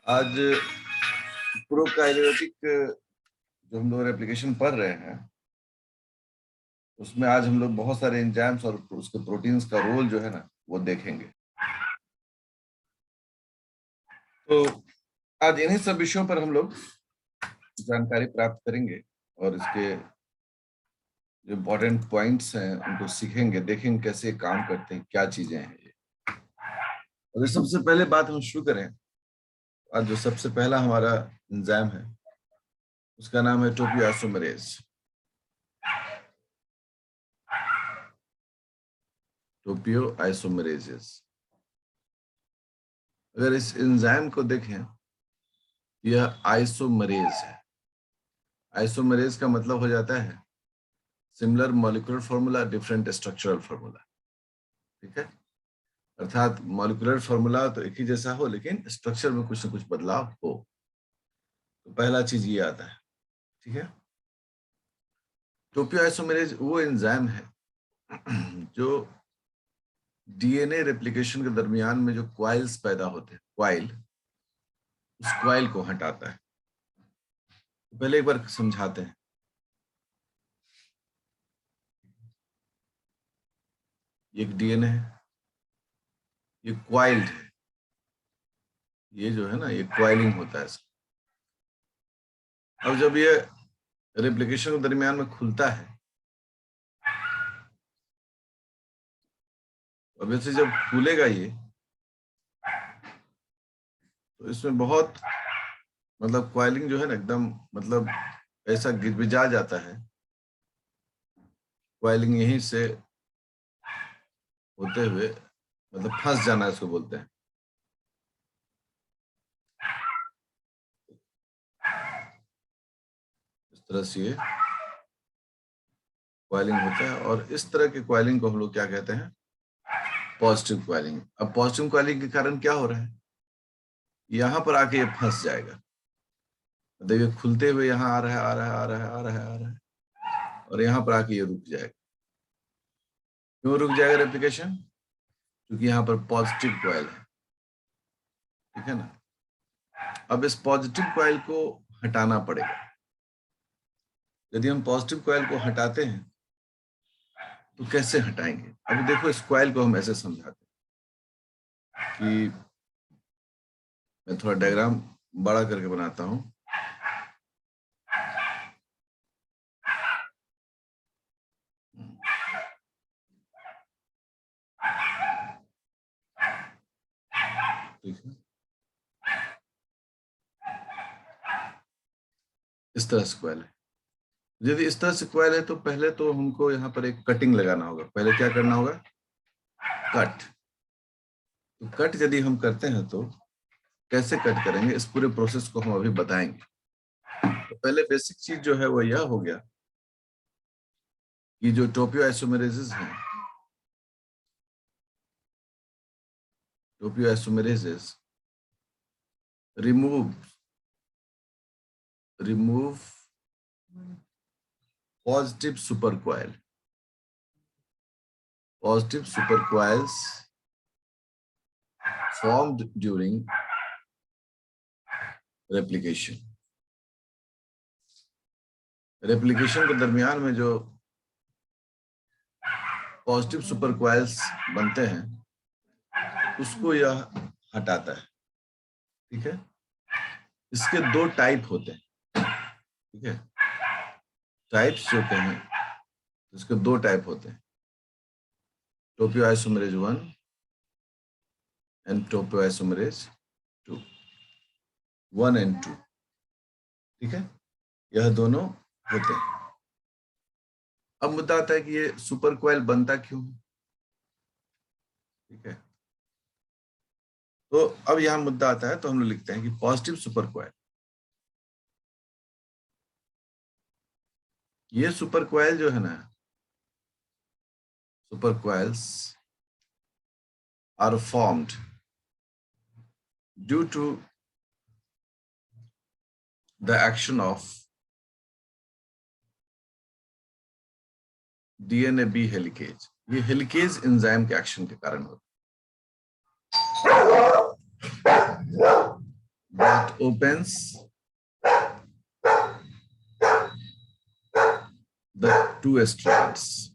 आज प्रोकार्योटिक जो हम लोग एप्लीकेशन पढ़ रहे हैं उसमें आज हम लोग बहुत सारे एंजाइम्स और उसके प्रोटीन्स का रोल जो है ना वो देखेंगे। तो आज इन्हीं सब विषयों पर हम लोग जानकारी प्राप्त करेंगे और इसके जो इम्पोर्टेंट पॉइंट्स हैं उनको सीखेंगे, देखेंगे कैसे काम करते हैं, क्या चीजें हैं ये। और सबसे पहले बात हम शुरू करें। आज जो सबसे पहला हमारा एंजाइम है उसका नाम है टोपियोआइसोमेरेज। टोपियोआइसोमेरेजेस। अगर इस एंजाइम को देखें, यह आइसोमरेज है। आइसोमरेज का मतलब हो जाता है similar molecular formula, different structural formula. ठीक है, अर्थात मॉलिक्यूलर फॉर्मूला तो एक ही जैसा हो लेकिन स्ट्रक्चर में कुछ न कुछ बदलाव हो। तो पहला चीज ये आता है। ठीक है, टोपियोआइसोमेरेज वो एंजाइम है जो डीएनए रेप्लिकेशन के दरमियान में जो क्वाइल्स पैदा होते हैं, उस क्वाइल को हटाता है। तो पहले एक बार समझाते हैं। एक डीएनए है, ये क्वाइल्ड है, ये जो है ना ये क्वाइलिंग होता है। अब जब ये रेप्लिकेशन के दरमियान में खुलता है, अब वैसे जब खुलेगा ये तो इसमें बहुत मतलब क्वाइलिंग जो है ना एकदम मतलब ऐसा गिजगिजा जाता है। क्वाइलिंग यहीं से होते हुए मतलब फंस जाना इसको बोलते हैं। इस तरह से ये क्वाइलिंग होता है और इस तरह के क्वाइलिंग को हम लोग क्या कहते हैं? Positive coiling. अब पॉजिटिव क्वाइलिंग के कारण क्या हो रहा है? यहाँ पर आके ये फंस जाएगा। देखिए खुलते हुए यहाँ आ रहा है, आ रहा है, आ रहा है, आ रहा है, आ रहा है और यहाँ पर आके ये रुक जाएगा। क्यों रुक जाएगा रेप्लिकेशन? क्योंकि यहाँ पर पॉजिटिव क्वाइल है। ठीक है ना, अब इस पॉजिटिव क्वाइल को हटाना पड़ेगा। यदि हम पॉजिटिव क्वाइल को हटाते हैं तो कैसे हटाएंगे? अभी देखो इस क्वाइल को हम ऐसे समझाते हैं कि मैं थोड़ा डायग्राम बड़ा करके बनाता हूं। ठीक है, इस तरह से क्वाइल है। यदि इस तरह से क्वाइल है तो पहले तो हमको यहाँ पर एक कटिंग लगाना होगा। पहले क्या करना होगा? कट। तो कट यदि हम करते हैं तो कैसे कट करेंगे, इस पूरे प्रोसेस को हम अभी बताएंगे। तो पहले बेसिक चीज जो है वो यह हो गया कि जो टोपियोआइसोमेरेजेस हैं, टोपियोआइसोमेरेजेस remove positive supercoil. Positive supercoils formed during replication. Replication के दरमियान में जो पॉजिटिव सुपरक्वाइल्स बनते हैं उसको यह हटाता है। ठीक है, इसके दो टाइप होते हैं। ठीक है, टाइप्स जो कहें इसके दो टाइप होते हैं, टोपियोआइसोमेरेज 1 एंड टोपियोआइसोमेरेज 2, 1 and 2। ठीक है, यह दोनों होते हैं। अब मुद्दा आता है कि ये सुपर क्वाइल बनता क्यों है? ठीक है, तो अब यहां मुद्दा आता है तो हम लोग लिखते हैं कि पॉजिटिव सुपर क्वाइल, ये सुपर क्वाइल जो है ना, super coils are formed due to the action of DNA B helicase. ये हेलिकेज एंजाइम के एक्शन के कारण होता है। बात opens the two strands.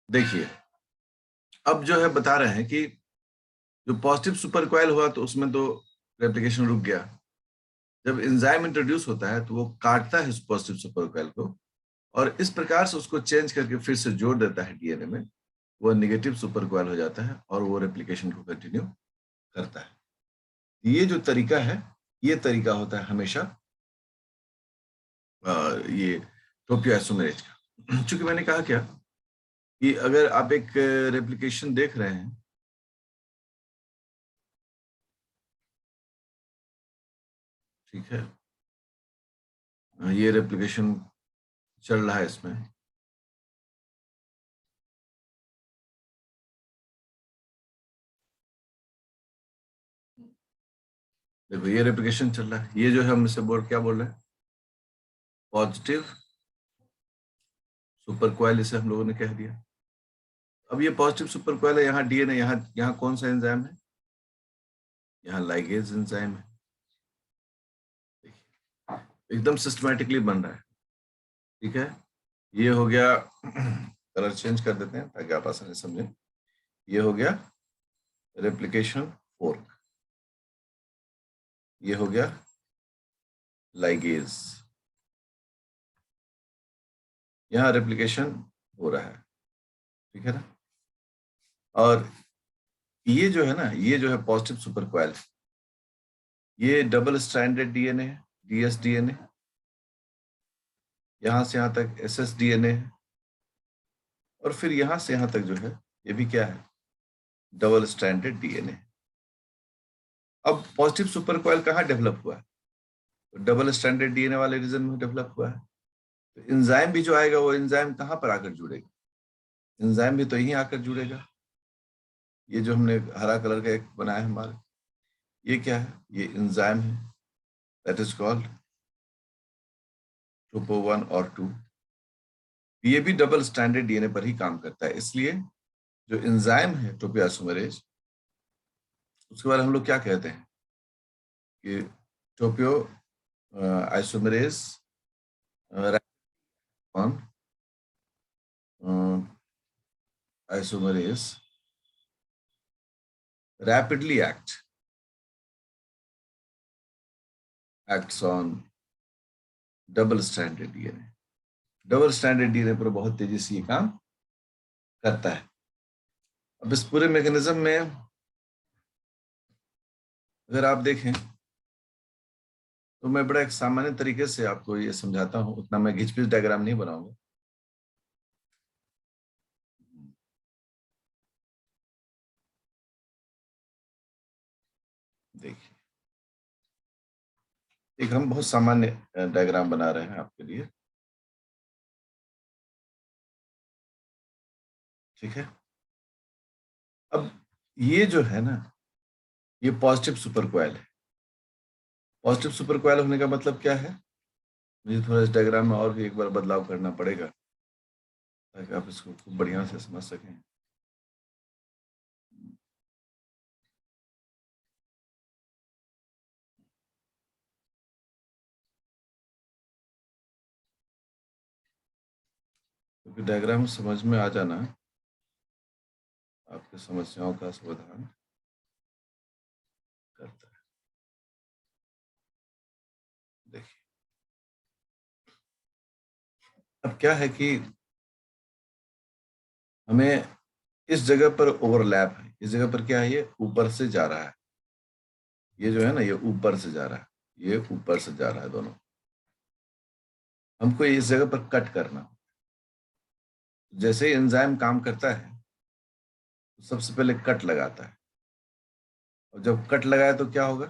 देखिए, अब जो है बता रहे हैं कि जो पॉजिटिव सुपर कॉइल हुआ तो उसमें तो रेप्लिकेशन रुक गया। जब एंजाइम इंट्रोड्यूस होता है तो वो काटता है उस पॉजिटिव सुपर कॉइल को और इस प्रकार से उसको चेंज करके फिर से जोड़ देता है डीएनए में। वो नेगेटिव सुपर कॉइल हो जाता है और वो रेप्लिकेशन को कंटिन्यू करता है। ये जो तरीका है, ये तरीका होता है हमेशा ये टोपियोइसोमेरेज का। चूंकि मैंने कहा क्या कि अगर आप एक रेप्लिकेशन देख रहे हैं, ठीक है, ये रेप्लिकेशन चल रहा है इसमें, देखो ये रेप्लिकेशन चल रहा है। ये जो है हम इसे क्या बोल रहे हैं, पॉजिटिव सुपर कॉइल, इसे हम लोगों ने कह दिया। अब ये पॉजिटिव सुपर कॉइल है, यहाँ डीएनए, यहाँ कौन सा एंजाइम है, यहाँ लाइगेज एंजाइम है। एकदम सिस्टमैटिकली बन रहा है, ठीक है। ये हो गया, कलर चेंज कर देते हैं ताकि आप आसानी से समझें। ये हो गया रेप्लिकेशन फोर्क, ये हो गया लाइगेज, यहाँ रेप्लिकेशन हो रहा है, ठीक है ना। और ये जो है ना, ये जो है पॉजिटिव सुपर कॉइल, ये डबल स्ट्रैंडेड डीएनए है, डीएस डीएनए, यहां से यहां तक एसएस डीएनए है, और फिर यहां से यहां तक जो है ये भी क्या है, डबल स्ट्रैंडेड डीएनए। अब पॉजिटिव सुपर कॉइल कहाँ डेवलप हुआ है, तो डबल स्ट्रैंडेड डीएनए वाले रीजन में डेवलप हुआ है। तो एंजाइम भी जो आएगा वो एंजाइम कहाँ पर आकर जुड़ेगा, एंजाइम भी तो यहीं आकर जुड़ेगा। ये जो हमने हरा कलर का एक बनाया है हमारे, ये क्या है, ये एंजाइम है, दैट इज कॉल्ड टोपो 1 और 2। ये भी डबल स्ट्रैंडेड डीएनए पर ही काम करता है, इसलिए जो एंजाइम है टोपियोइसोमेरेज, उसके बारे में हम लोग क्या कहते हैं कि topoisomerase isomerase rapidly acts on double stranded DNA. Double stranded DNA पर बहुत तेजी से ये काम करता है। अब इस पूरे मैकेनिज्म में अगर आप देखें तो मैं बड़ा एक सामान्य तरीके से आपको ये समझाता हूँ, उतना मैं घिच पिच डायग्राम नहीं बनाऊंगा। देखिए, एक हम बहुत सामान्य डायग्राम बना रहे हैं आपके लिए, ठीक है। अब ये जो है ना, ये पॉजिटिव सुपर कॉइल है। पॉजिटिव सुपर कॉइल होने का मतलब क्या है? मुझे थोड़ा इस डायग्राम में और भी एक बार बदलाव करना पड़ेगा ताकि आप इसको खूब बढ़िया से समझ सकें। क्योंकि डायग्राम समझ में आ जाना आपकी समस्याओं का समाधान करता है। देखिए, अब क्या है कि हमें इस जगह पर ओवरलैप है। इस जगह पर क्या है, ये ऊपर से जा रहा है, ये जो है ना, ये ऊपर से जा रहा है, ये ऊपर से जा रहा है दोनों। हमको इस जगह पर कट करना। जैसे ही एंजाइम काम करता है तो सबसे पहले कट लगाता है, और जब कट लगाए तो क्या होगा?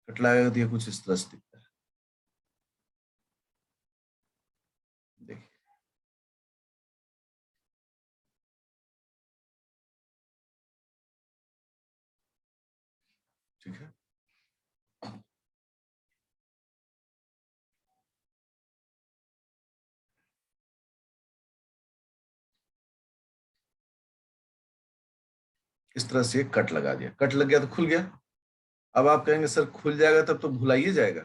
कट लगाएगा तो ये कुछ इस तरह से दिखता है। देखिए, ठीक है। इस तरह से कट लगा दिया, कट लग गया तो खुल गया। अब आप कहेंगे सर खुल जाएगा तब तो भुलाइए जाएगा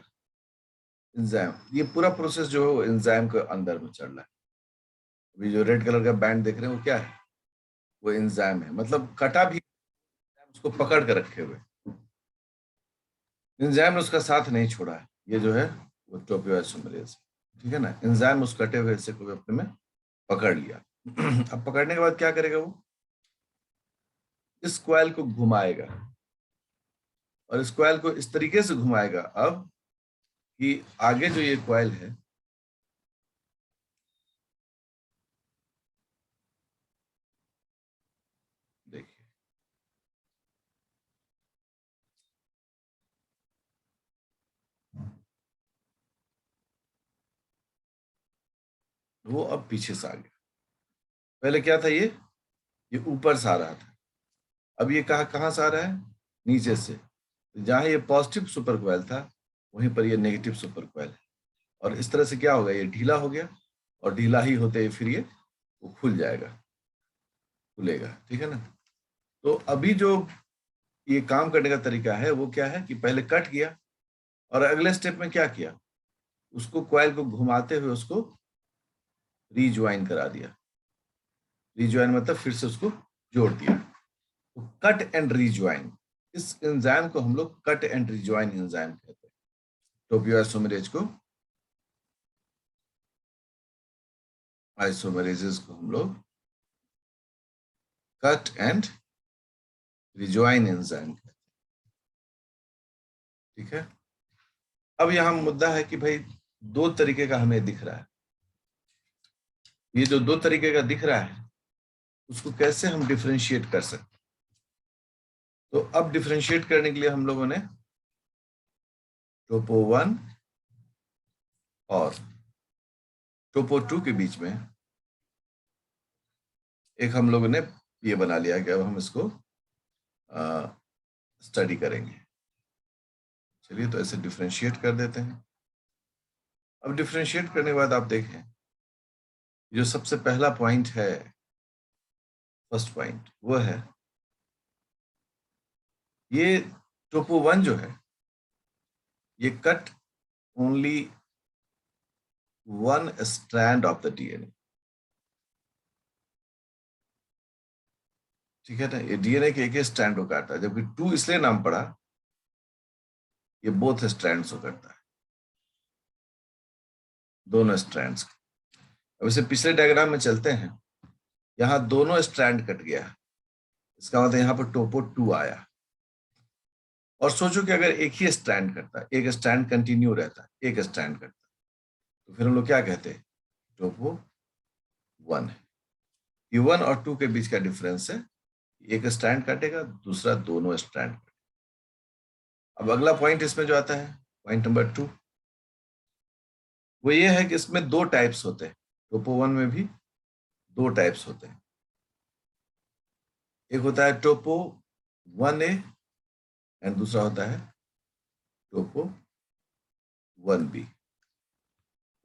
एंजाइम। ये पूरा प्रोसेस जो है एंजाइम के अंदर में चल रहा है। अभी जो रेड कलर का बैंड देख रहे हैं वो क्या है? वो एंजाइम है, मतलब कटा भी उसको पकड़ कर रखे हुए। एंजाइम ने उसका साथ नहीं छोड़ा है। ये जो है वो टोपियोइसोमेरेज, ठीक है ना। एंजाइम उस कटे हुए हिस्से को अपने में पकड़ लिया। अब पकड़ने के बाद क्या करेगा वो? इस कॉइल को घुमाएगा, और इस कॉइल को इस तरीके से घुमाएगा अब कि आगे जो ये कॉइल है, देखिए, वो अब पीछे से आ गया। पहले क्या था, ये ऊपर से आ रहा था। अब ये कहाँ कहाँ से आ रहा है? नीचे से। जहां ये पॉजिटिव सुपर कॉइल था वहीं पर ये नेगेटिव सुपर कॉइल है। और इस तरह से क्या होगा, ये ढीला हो गया, और ढीला ही होते ही फिर ये वो खुल जाएगा, खुलेगा, ठीक है ना। तो अभी जो ये काम करने का तरीका है वो क्या है कि पहले कट किया, और अगले स्टेप में क्या किया, उसको कॉइल को घुमाते हुए उसको रीज्वाइन करा दिया। रीज्वाइन मतलब फिर से उसको जोड़ दिया। तो कट एंड रीज्वाइन, इस एंजाइम को हम लोग कट एंड रीज्वाइन एंजाइम कहते हैं। टोपियोइसोमेरेज को, आइसोमेरेजेस को हम लोग कट एंड रिजॉइन एंजाइम कहते हैं, ठीक है। अब यहाँ मुद्दा है कि भाई दो तरीके का हमें दिख रहा है। ये जो दो तरीके का दिख रहा है उसको कैसे हम डिफरेंशिएट कर सकते हैं? तो अब डिफरेंशिएट करने के लिए हम लोगों ने टोपो 1 और टोपो 2 के बीच में एक हम लोगों ने ये बना लिया कि अब हम इसको स्टडी करेंगे। चलिए, तो ऐसे डिफरेंशिएट कर देते हैं। अब डिफरेंशिएट करने के बाद आप देखें, जो सबसे पहला पॉइंट है, फर्स्ट पॉइंट, वो है ये टोपो 1 जो है ये cut only one strand of the DNA, ठीक है ना। ये डीएनए के एक ही स्ट्रैंड को काटता है, जबकि 2 इसलिए नाम पड़ा, ये बोथ स्ट्रैंड्स को करता है, दोनों स्ट्रैंड्स। अब इसे पिछले डायग्राम में चलते हैं। यहाँ दोनों स्ट्रैंड कट गया, इसका मतलब यहाँ पर टोपो 2 आया। और सोचो कि अगर एक ही स्ट्रैंड करता, एक स्ट्रैंड कंटिन्यू रहता, एक स्ट्रैंड करता, तो फिर हम लोग क्या कहते हैं? टोपो 1 है। ये 1 और 2 के बीच का डिफरेंस है, एक स्ट्रैंड काटेगा, दूसरा दोनों स्ट्रैंड। अब अगला पॉइंट इसमें जो आता है, पॉइंट नंबर 2, वो ये है कि इसमें दो टाइप्स होते हैं। टोपो 1 में भी दो टाइप्स होते हैं। एक होता है टोपो 1A एंड दूसरा होता है टोपो 1b।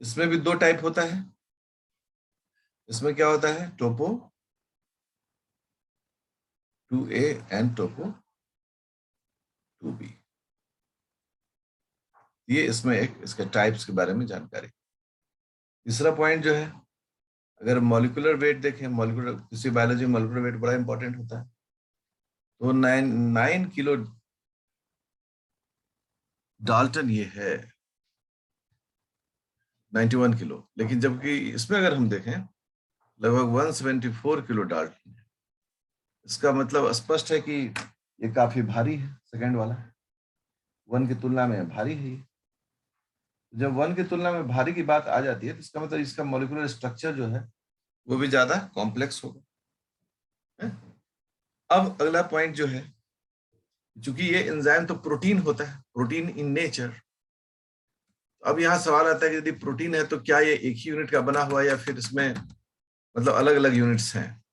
इसमें भी दो टाइप होता है। इसमें क्या होता है, टोपो 2a एंड टोपो 2b। ये इसमें एक इसके टाइप्स के बारे में जानकारी। तीसरा पॉइंट जो है, अगर मॉलिक्यूलर वेट देखें, मॉलिक्यूलर किसी बायोलॉजी में मॉलिक्यूलर वेट बड़ा इंपॉर्टेंट होता है। तो 9 किलो डाल्टन ये है 91 किलो, लेकिन जबकि इसमें अगर हम देखें लगभग 174 किलो डाल्टन। इसका मतलब स्पष्ट है कि ये काफी भारी है, सेकंड वाला 1 की तुलना में भारी है। जब 1 की तुलना में भारी की बात आ जाती है तो इसका मतलब इसका मॉलिक्यूलर स्ट्रक्चर जो है वो भी ज्यादा कॉम्प्लेक्स होगा। अब अगला पॉइंट जो है, चूंकि ये एंजाइम तो प्रोटीन होता है, प्रोटीन इन नेचर। अब यहाँ सवाल आता है कि यदि प्रोटीन है तो क्या ये एक ही यूनिट का बना हुआ है या फिर इसमें मतलब अलग अलग यूनिट्स हैं।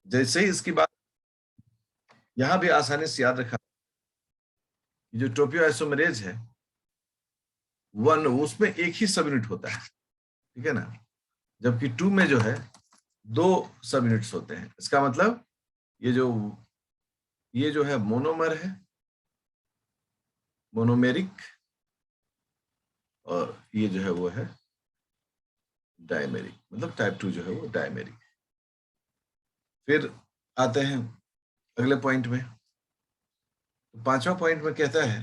जैसे ही इसकी बात यहाँ भी आसानी से याद रखा, जो टोपियोआइसोमेरेज है 1, उसमें एक ही सब यूनिट होता है, ठीक है ना। जबकि 2 में जो है 2 सब यूनिट्स होते हैं। इसका मतलब ये जो है मोनोमर है, मोनोमेरिक, और ये जो है वो है डायमेरिक, मतलब टाइप 2 जो है वो डायमेरिक। फिर आते हैं अगले पॉइंट में। पांचवा पॉइंट में कहता है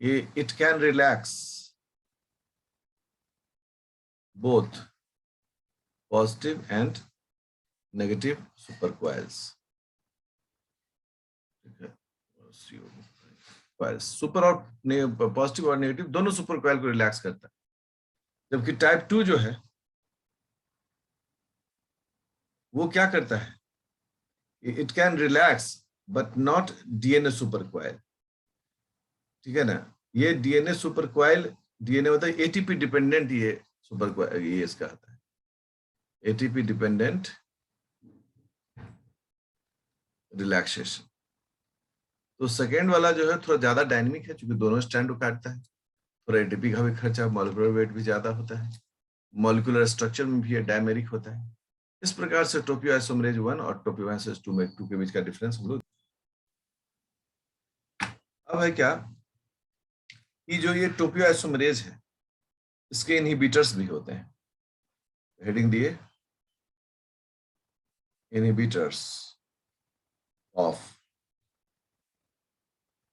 ये it can relax both positive and negative supercoils. Super और पॉजिटिव और नेगेटिव दोनों सुपरक्वाइल को रिलैक्स करता है। जबकि टाइप 2 जो है वो क्या करता है, it can relax but not DNA supercoil, ठीक है ना। ये डीएनए सुपरक्वाइल, डीएनए होता है एटीपी डिपेंडेंट, ये सुपरक्वाइल ये इसका आता है एटीपी डिपेंडेंट रिलैक्सेशन। तो सेकेंड वाला जो है थोड़ा ज्यादा डायनेमिक है, क्योंकि दोनों स्ट्रैंड को काटता है। थोड़ा एटीपी का भी खर्चा, मॉलिक्यूलर वेट भी ज्यादा होता है, मॉलिक्यूलर स्ट्रक्चर में भी डायमेरिक होता है। इस प्रकार से टोपियोआइसोमेरेज 1 और टोपियोआइसोमेरेज 2 के बीच का डिफरेंस हम लोग। अब है क्या कि जो ये टोपियोआइसोमेरेज है इसके इनहिबिटर्स भी होते हैं। हेडिंग दिए इनहिबिटर्स ऑफ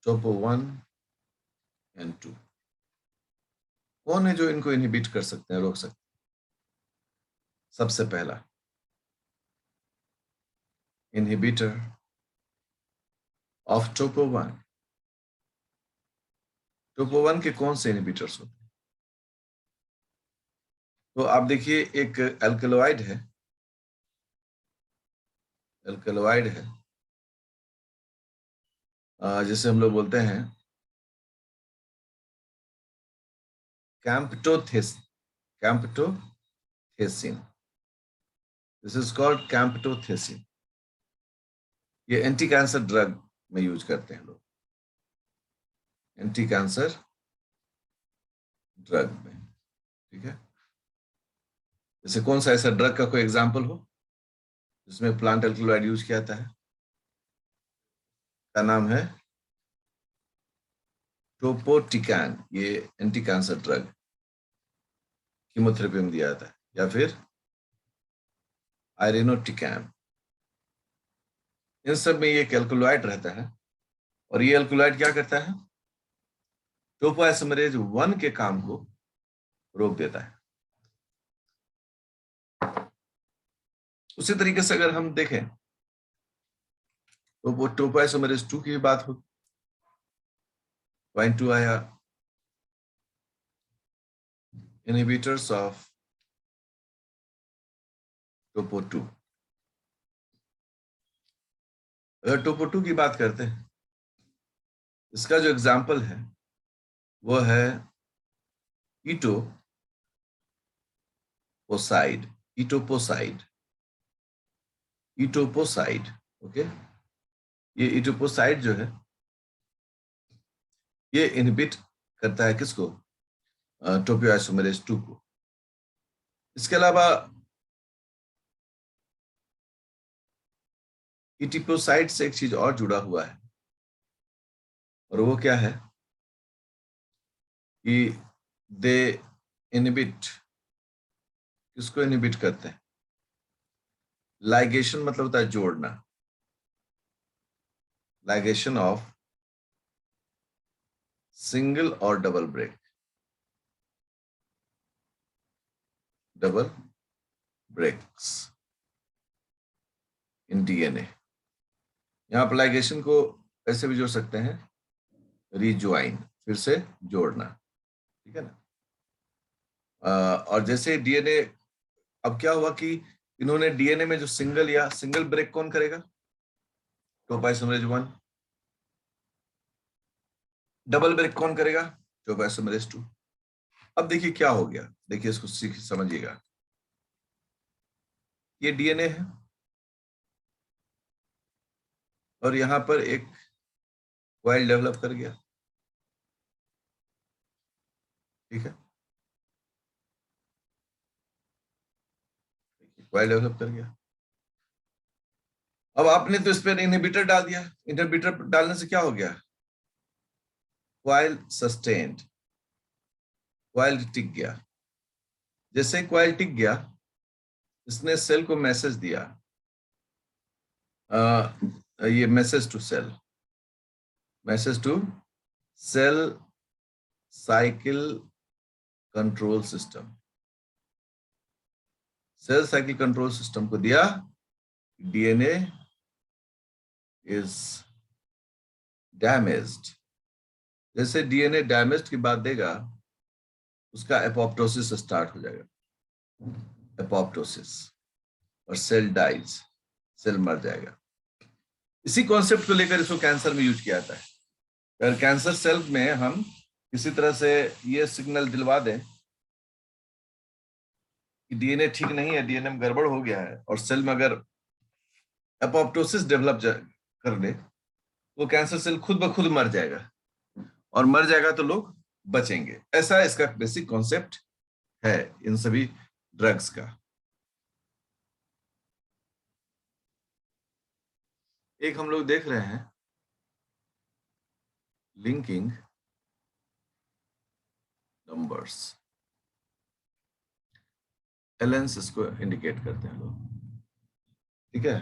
टोपो 1 एंड 2। कौन है जो इनको इनहिबिट कर सकते हैं, रोक सकते हैं? सबसे पहला इनहिबिटर ऑफ टोपो 1। टोपो 1 के कौन से इनहिबिटर्स होते हैं? तो आप देखिए एक एल्कलोइड है, एल्कलोइड है जिसे हम लोग बोलते हैं camptothecin. This is called camptothecin. ये एंटी कैंसर ड्रग में यूज करते हैं लोग, एंटी कैंसर ड्रग में, ठीक है। जैसे कौन सा ऐसा ड्रग का कोई एग्जांपल हो जिसमें प्लांट एल्कलॉइड यूज किया जाता है? का नाम है टोपोटिकैन। ये एंटी कैंसर ड्रग कीमोथेरेपी में दिया जाता है। या फिर आयरेनोटिकैन। इन सब में ये एक एल्कलॉइड रहता है, और ये एल्कलॉइड क्या करता है, टोपोआइसोमेरेज 1 के काम को रोक देता है। उसी तरीके से अगर हम देखें तो वो टोपोआइसोमेरेज 2 की भी बात हो। पॉइंट 2 आया इनहिबिटर्स ऑफ टोपो 2। अगर टोपो 2 की बात करते हैं, इसका जो एग्जाम्पल है वो है ईटोपोसाइड। ईटोपोसाइड, ईटोपोसाइड, ओके। ये ईटोपोसाइड जो है ये इनहिबिट करता है किसको? टोपोआइसोमेरेज 2 को। इसके अलावा एडिपोसाइट से एक चीज और जुड़ा हुआ है, और वो क्या है कि दे इनहिबिट, किसको इनहिबिट करते हैं? लाइगेशन मतलब होता है जोड़ना, लाइगेशन ऑफ सिंगल और डबल ब्रेक्स इन डीएनए। यहां पर लाइगेशन को ऐसे भी जोड़ सकते हैं, रिज्वाइन, फिर से जोड़ना, ठीक है ना। और जैसे डीएनए, अब क्या हुआ कि इन्होंने डीएनए में जो सिंगल ब्रेक कौन करेगा? टोपोआइसोमेरेज 1। डबल ब्रेक कौन करेगा? टोपोआइसोमेरेज 2। अब देखिए क्या हो गया, देखिए इसको समझिएगा। ये डीएनए है और यहां पर एक कॉइल डेवलप कर गया, ठीक है, कॉइल डेवलप कर गया। अब आपने तो इस पर इनहिबिटर डाल दिया, इनहिबिटर डालने से क्या हो गया? कॉइल सस्टेन्ड, कॉइल टिक गया। जैसे कॉइल टिक गया, इसने सेल को मैसेज दिया, ये message to cell cycle control system, cell cycle control system को दिया डीएनए इज डैमेज्ड। जैसे डीएनए डैमेज्ड की बात देगा, उसका एपोप्टोसिस स्टार्ट हो जाएगा, एपोप्टोसिस, और सेल डाइज, सेल मर जाएगा। इसी कॉन्सेप्ट को लेकर इसको कैंसर में यूज किया जाता है। अगर कैंसर सेल में हम किसी तरह से ये सिग्नल दिलवा दें कि डीएनए ठीक नहीं है, डीएनए में गड़बड़ हो गया है, और सेल में अगर एपोप्टोसिस डेवलप कर ले, वो कैंसर सेल खुद ब खुद मर जाएगा, और मर जाएगा तो लोग बचेंगे। ऐसा इसका बेसिक कॉन्सेप्ट है इन सभी ड्रग्स का। एक हम लोग देख रहे हैं लिंकिंग नंबर्स, एलेंस इसको इंडिकेट करते हैं लोग, ठीक है।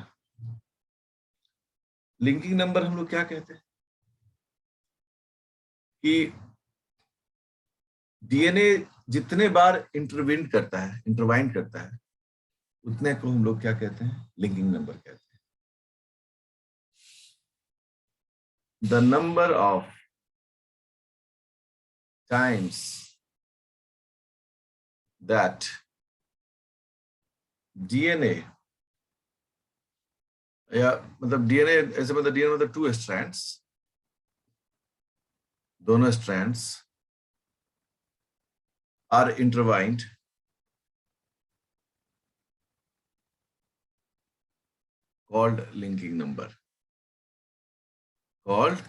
लिंकिंग नंबर हम लोग क्या कहते हैं कि डीएनए जितने बार इंटरवाइन करता है, उतने को हम लोग क्या कहते हैं? लिंकिंग नंबर कहते हैं। The number of times that DNA, या मतलब डीएनए ऐसे, मतलब डीएनए मतलब 2 स्ट्रैंड्स, दोनों strands are intertwined, called linking number, called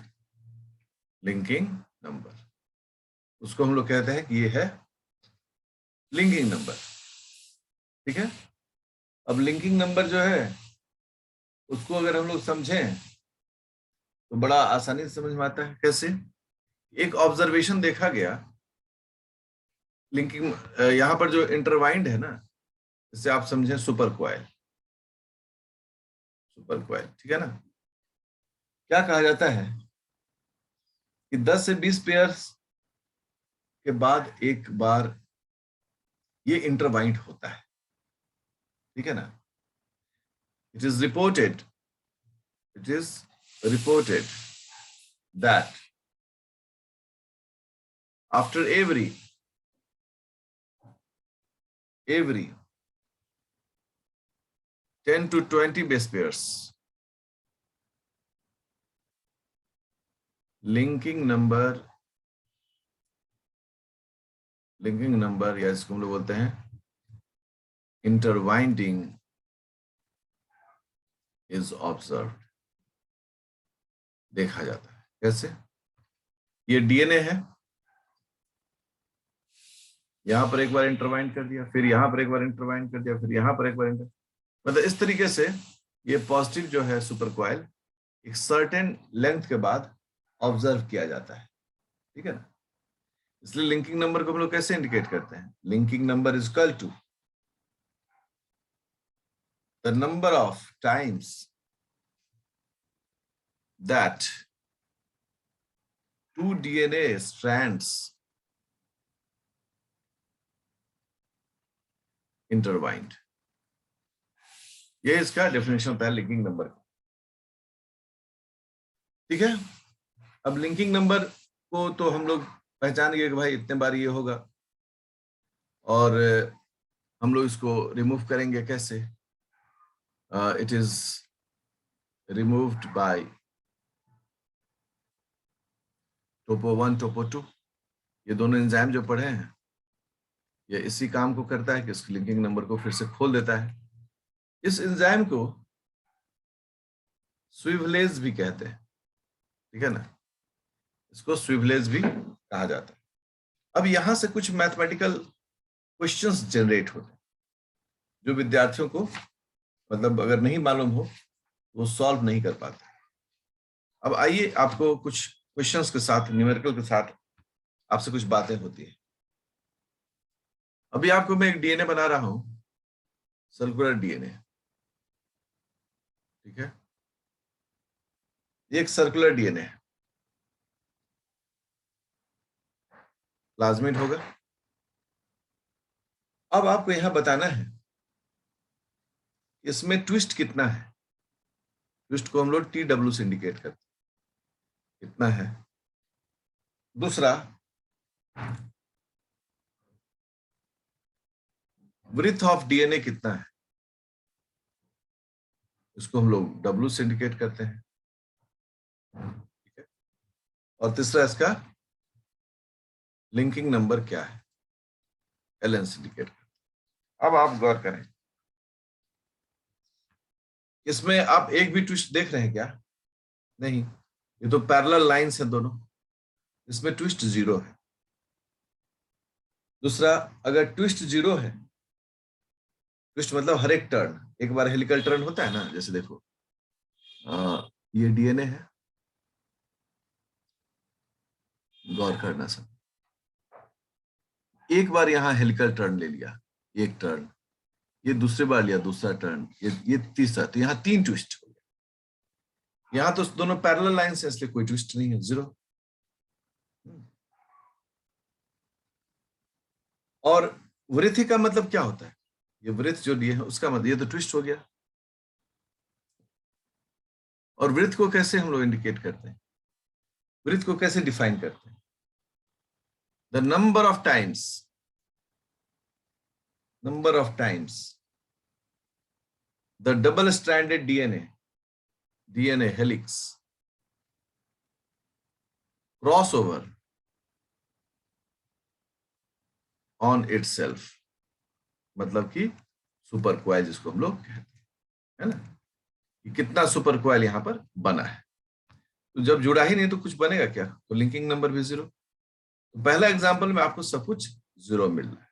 linking number। उसको हम लोग कहते हैं कि ये है लिंकिंग नंबर, ठीक है। अब लिंकिंग नंबर जो है, उसको अगर हम लोग समझें तो बड़ा आसानी से समझ में आता है। कैसे? एक ऑब्जर्वेशन देखा गया, लिंकिंग यहां पर जो इंटरवाइंड है ना, इससे आप समझें सुपर क्वाइल, ठीक है ना। क्या कहा जाता है कि 10 से 20 पेयर्स के बाद एक बार ये इंटरवाइंड होता है, ठीक है ना। It is reported that after every 10 to 20 base pairs, linking number या इसको हम लोग बोलते हैं इंटरवाइंडिंग इज ऑब्जर्व्ड, देखा जाता है। कैसे? ये डीएनए है, यहां पर एक बार इंटरवाइन कर दिया, फिर यहां पर एक बार इंटरवाइन कर दिया, फिर यहां पर एक बार मतलब इस तरीके से ये पॉजिटिव जो है सुपर क्वाइल एक सर्टेन लेंथ के बाद ऑब्जर्व किया जाता है, ठीक है ना। इसलिए लिंकिंग नंबर को हम लोग कैसे इंडिकेट करते हैं? Linking number is equal to the number of times that two DNA strands intertwined। ये इसका डेफिनेशन होता है लिंकिंग नंबर का, ठीक है। अब लिंकिंग नंबर को तो हम लोग पहचान गए कि भाई इतने बार ये होगा, और हम लोग इसको रिमूव करेंगे कैसे? It is removed by topo 1 topo 2। ये दोनों एंजाइम जो पढ़े हैं ये इसी काम को करता है कि इस लिंकिंग नंबर को फिर से खोल देता है। इस एंजाइम को स्विवलेज भी कहते हैं, ठीक है ना, इसको स्विवलेज भी कहा जाता है। अब यहां से कुछ मैथमेटिकल क्वेश्चंस जनरेट होते हैं जो विद्यार्थियों को मतलब अगर नहीं मालूम हो तो वो सॉल्व नहीं कर पाते। अब आइए आपको कुछ क्वेश्चंस के साथ, न्यूमेरिकल के साथ आपसे कुछ बातें होती है। अभी आपको मैं एक डीएनए बना रहा हूं, सर्कुलर डीएनए, ठीक है। ये एक सर्कुलर डीएनए है, प्लाज्मिड होगा। अब आपको यहां बताना है इसमें ट्विस्ट कितना है। ट्विस्ट को हम लोग TW से इंडिकेट करते हैं, कितना है। दूसरा, विड्थ ऑफ डीएनए कितना है, इसको हम लोग W से इंडिकेट करते हैं, ठीक है। और तीसरा, इसका लिंकिंग नंबर क्या है, LN से इंडिकेट करते हैं। अब आप गौर करें, इसमें आप एक भी ट्विस्ट देख रहे हैं क्या? नहीं, ये तो पैरेलल लाइंस है दोनों, इसमें ट्विस्ट 0 है। दूसरा, अगर ट्विस्ट 0 है, ट्विस्ट मतलब हर एक टर्न, एक बार हेलिकल टर्न होता है ना, जैसे देखो ये डीएनए है, गौर करना सब, एक बार यहां हेलिकल टर्न ले लिया, एक टर्न, ये दूसरी बार लिया दूसरा टर्न, ये तीसरा, तो यहाँ 3 ट्विस्ट हो गया। यहाँ तो दोनों पैरेलल लाइंस है इसलिए कोई ट्विस्ट नहीं है, 0। और वृत्ति का मतलब क्या होता है? ये वृत्त जो लिए है उसका मतलब, ये तो ट्विस्ट हो गया। और वृत्त को कैसे हम लोग इंडिकेट करते हैं, वृत्त को कैसे डिफाइन करते हैं? The number of times the double stranded DNA helix cross over on itself, मतलब कि सुपर क्वाइल जिसको हम लोग कहते हैं, है ना, कि कितना सुपर क्वाइल यहां पर बना है। तो जब जुड़ा ही नहीं तो कुछ बनेगा क्या? तो लिंकिंग नंबर भी 0। तो पहला एग्जांपल में आपको सब कुछ 0 मिल रहा है।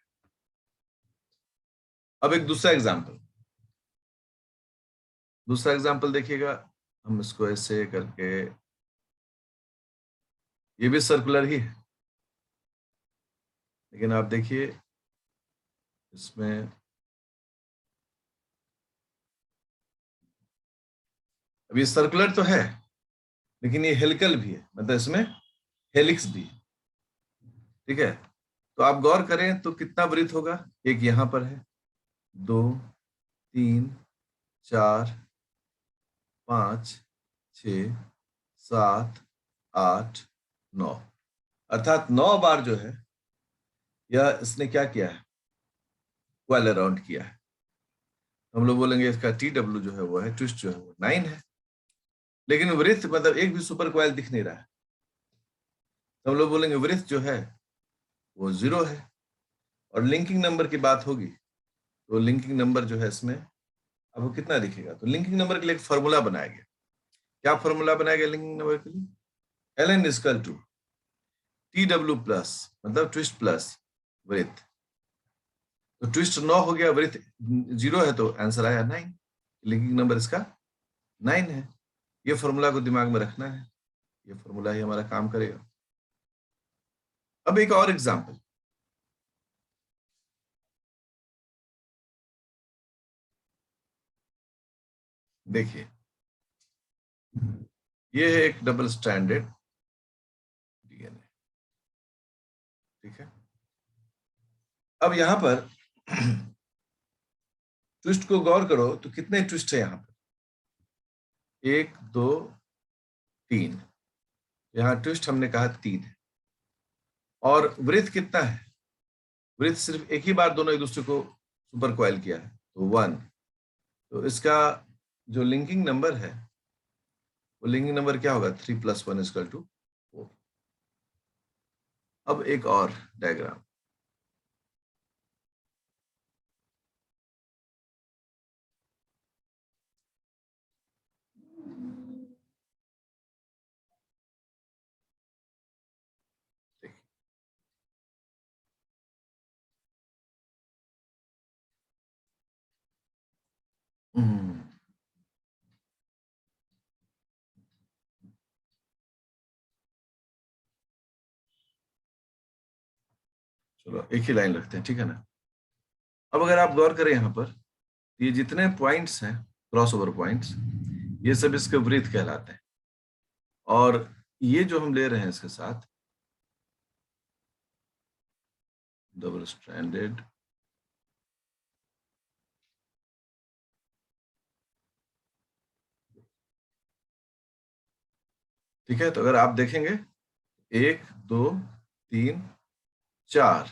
अब एक दूसरा एग्जांपल देखिएगा, हम इसको ऐसे करके, ये भी सर्कुलर ही है, लेकिन आप देखिए इसमें अब ये सर्कुलर तो है लेकिन ये हेलिकल भी है, मतलब इसमें हेलिक्स भी है, ठीक है। तो आप गौर करें तो कितना वृत्त होगा, एक यहां पर है, 2 3 4 5 6 7 8 9, अर्थात 9 बार जो है यह इसने क्या किया है, क्वाइल अराउंड किया है। हम लोग बोलेंगे इसका TW जो है वो है, ट्विस्ट जो है वो 9 है, लेकिन वृत्त मतलब एक भी सुपर क्वाइल दिख नहीं रहा है, तो हम लोग बोलेंगे वृत्त जो है वो 0 है। और लिंकिंग नंबर की बात होगी तो लिंकिंग नंबर जो है इसमें अब वो कितना दिखेगा, तो लिंकिंग नंबर के लिए एक फॉर्मूला बनाया गया। क्या फॉर्मूला बनाया गया लिंकिंग नंबर के लिए? LN equal to TW plus मतलब ट्विस्ट प्लस वृत्त, तो ट्विस्ट 9 हो गया, वृत्त 0 है, तो आंसर आया 9। लिंकिंग नंबर इसका 9 है। ये फॉर्मूला को दिमाग में रखना है, ये फॉर्मूला ही हमारा काम करेगा। अब एक और एग्जांपल देखिए, ये है एक डबल स्ट्रैंडेड डीएनए, ठीक है। अब यहां पर ट्विस्ट को गौर करो तो कितने ट्विस्ट है यहां पर, 1 2 3, यहां ट्विस्ट हमने कहा 3 है। और वृत्त कितना है, वृत्त सिर्फ एक ही बार दोनों एक दूसरे को सुपर क्वाइल किया है, तो 1। तो इसका जो लिंकिंग नंबर है वो लिंकिंग नंबर क्या होगा, 3 + 1 = 4। अब एक और डायग्राम, चलो एक ही लाइन रखते हैं, ठीक है ना। अब अगर आप गौर करें यहाँ पर, ये जितने पॉइंट्स हैं क्रॉस ओवर पॉइंट्स, ये सब इसके वृत्त कहलाते हैं। और ये जो हम ले रहे हैं इसके साथ डबल स्ट्रैंडेड ठीक है, तो अगर आप देखेंगे 1 2 3 4,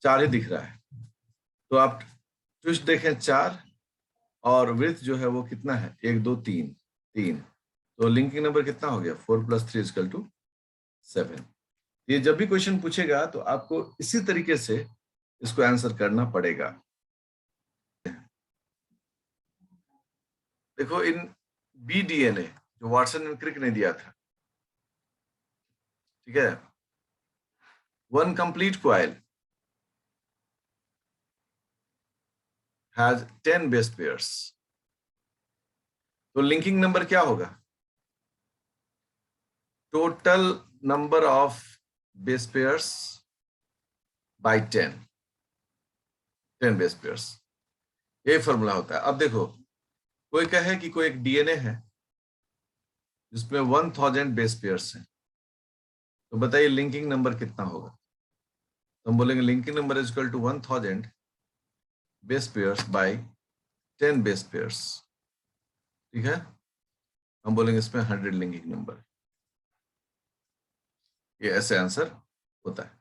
4 ही दिख रहा है, तो आप ट्विस्ट देखें 4, और विड्थ जो है वो कितना है, 1 2 3 3, तो लिंकिंग नंबर कितना हो गया, 4 + 3 = 7। ये जब भी क्वेश्चन पूछेगा तो आपको इसी तरीके से इसको आंसर करना पड़ेगा। देखो इन BDNA जो वाटसन एंड क्रिक ने दिया था, ठीक है, 1 complete coil has 10 base pairs, तो लिंकिंग नंबर क्या होगा, total number of base pairs by 10 base pairs, ये फॉर्मूला होता है। अब देखो कोई कहे कि कोई एक डीएनए है जिसमें 1000 बेस पेयर्स हैं, तो बताइए लिंकिंग नंबर कितना होगा। तो हम बोलेंगे linking number is equal to 1000 base pairs by 10 base pairs, ठीक है। हम बोलेंगे इसमें 100 लिंकिंग नंबर, ये ऐसे आंसर होता है।